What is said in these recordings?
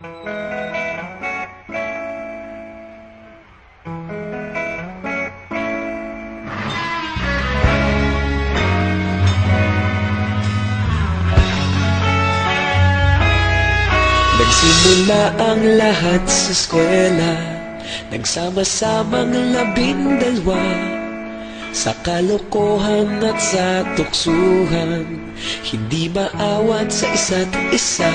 Nagsimula ang lahat sa eskwela, nagsama-samang 12 sa kalokohan at sa tuksuhan, hindi maawat sa isa't isa.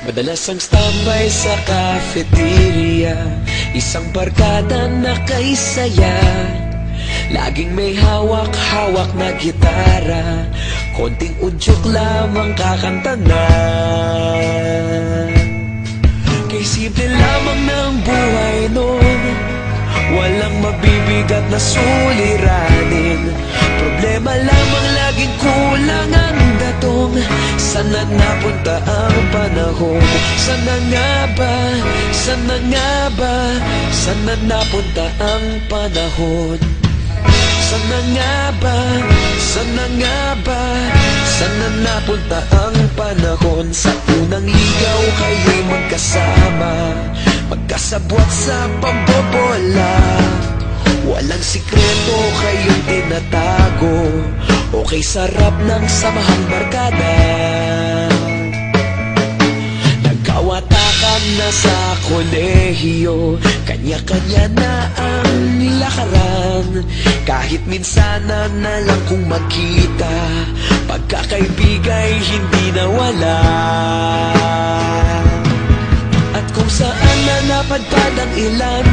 Madalas ang standby sa cafeteria, isang barkada na kay saya. Laging may hawak-hawak na gitara, konting udyok lamang kakanta na. Kay simple lamang ng buhay nun, walang mabibigat na suliranin. Problema lamang laging kulang ang datong. Sana napunta ang panahon? Sana nga ba? Sana nga ba? Sana napunta ang panahon? Sana nga ba? Sana nga ba? Sana napunta ang panahon? Sa unang ligaw kayo'y magkasama, magkasabwat sa pambobola. Walang sikreto kayong tinatago, okay sarap ng samahang barkada. Nagkawatakan na sa kolehiyo, kanya-kanya na ang lakaran. Kahit minsan na lang kung magkita, pagkakaibigay hindi nawala. At kung saan na napadpad ang ilan,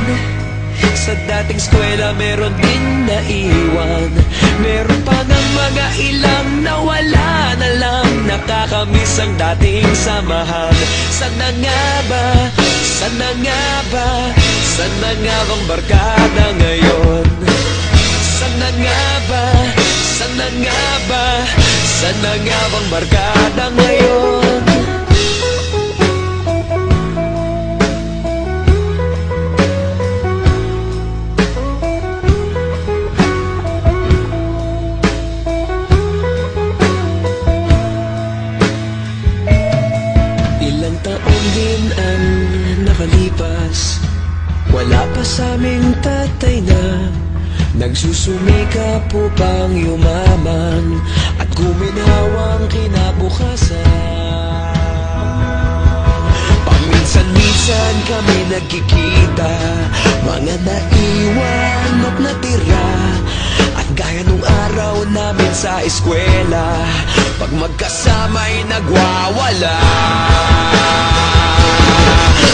sa dating eskwela meron din naiwan. Meron pa ng mga ilang nawala na lang, nakakamiss ang dating samahan. Sana nga ba? Sana nga ba? Sana nga bang barkada ngayon? Sana nga ba? Sana nga ba? Sana nga bang barkada ngayon? Ilang taon din ang nakalipas, wala pa sa aming tatay na nagsusumikap upang yumaman at guminhawang kinabukasan. Paminsan-minsan kami nagkikita, mga naiwan at natira. At gaya nung araw namin sa eskwela, pag magkasama'y nagwawala.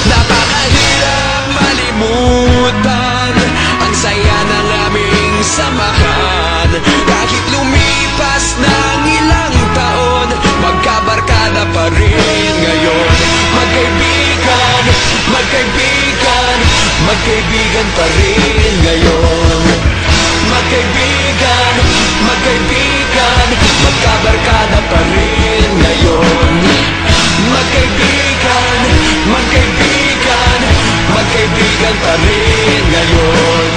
Napakahirap malimutan ang saya ng aming samahan. Kahit lumipas ng ilang taon, magkabarkada pa rin ngayon. Magkaibigan, magkaibigan, magkaibigan pa rin ngayon. Magkaibigan, magkaibigan, magkabarkada pa rin ngayon. Magkaibigan, magkaibigan, magkaibigan pa rin ngayon.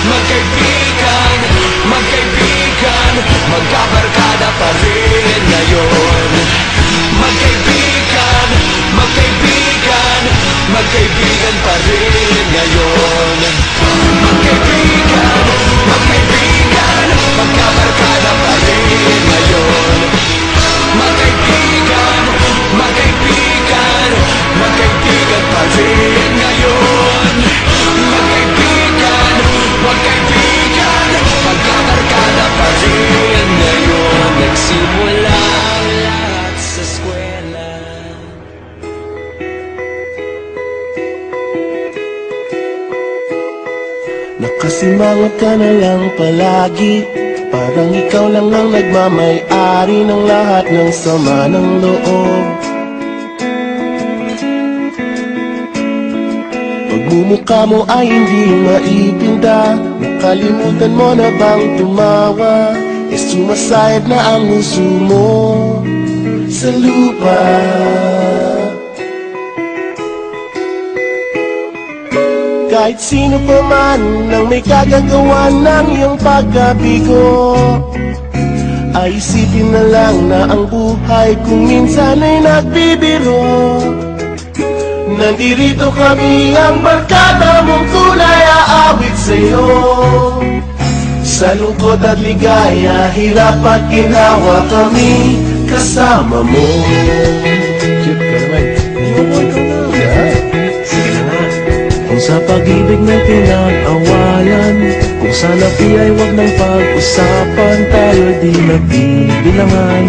Magkaibigan, magkaibigan, magkabarkada pa rin ngayon. Magkaibigan, magkaibigan, magkaibigan pa rin ngayon. Magkaibigan, magkaibigan, magkabarkada pa rin ngayon. Magkaibigan, magkaibigan, magkaibigan pa rin ngayon. Magkaibigan, magkaibigan, magkabarkada pa rin ngayon. Nagsimula ang lahat sa eskwela. Nakasimangot ka na lang palagi, parang ikaw lang ang nagmamay-ari ng lahat ng sama ng loob. Pagmumukha mo ay hindi maipinda, nakalimutan mo na bang tumawa? E sumasayad na ang huso mo sa lupa. Kahit sino pa man ang may kagagawa ng iyong pagkabigo, Ay isipin na lang na ang buhay kung minsan ay nagbibiro. Nandirito kami ang barkada mong tunay aawit sa'yo. Sa lungkot at ligaya, hirap at ginawa kami kasama mo. Cute ka naman. Kung sa pag-ibig na pinag-awayan, kung sa labi ay wag nang pag-usapan, tayo di nagbibilangan.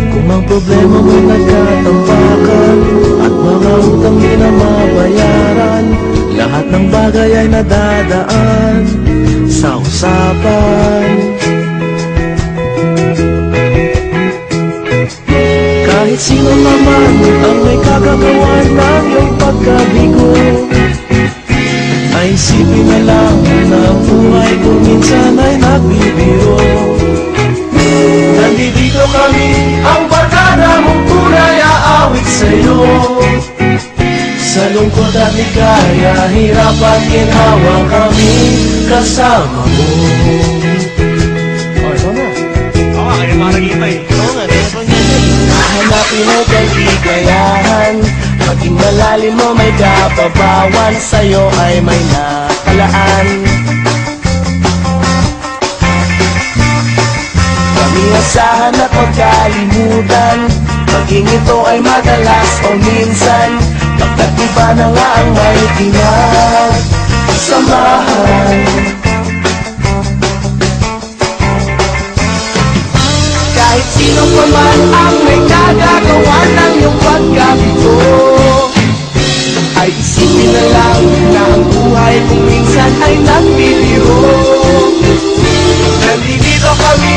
Kung ang problema mo'y nagkatambakan, at mga utang di na mabayaran, lahat ng bagay ay nadadaan sa usapan. Kahit sino naman ang may kagagawan ng iyong pagkabigo, ay isipin na lang na ang buhay kung minsan ay nagbibiro. Nandito kami, ang barkada mong tunay aawit sa'yo. Sa lungkot at ligaya, hirap at ginhawa kami kasama mo. Oh, ito na. Oo, kaya parang iba eh. Oo nga, hanapin mo kaligayahan, maging malalim mo may kababawan, sa'yo ay may nakalaan. Pamiyasahan at magkalimutan, maging ito ay madalas o minsan, pagkat iba na nga ang may pinagsamahan. Kahit sino pa man ang may kagagawa ng iyong pagkabito, ay isipin na lang na ang buhay kung minsan ay nagbibiro. Nandito kami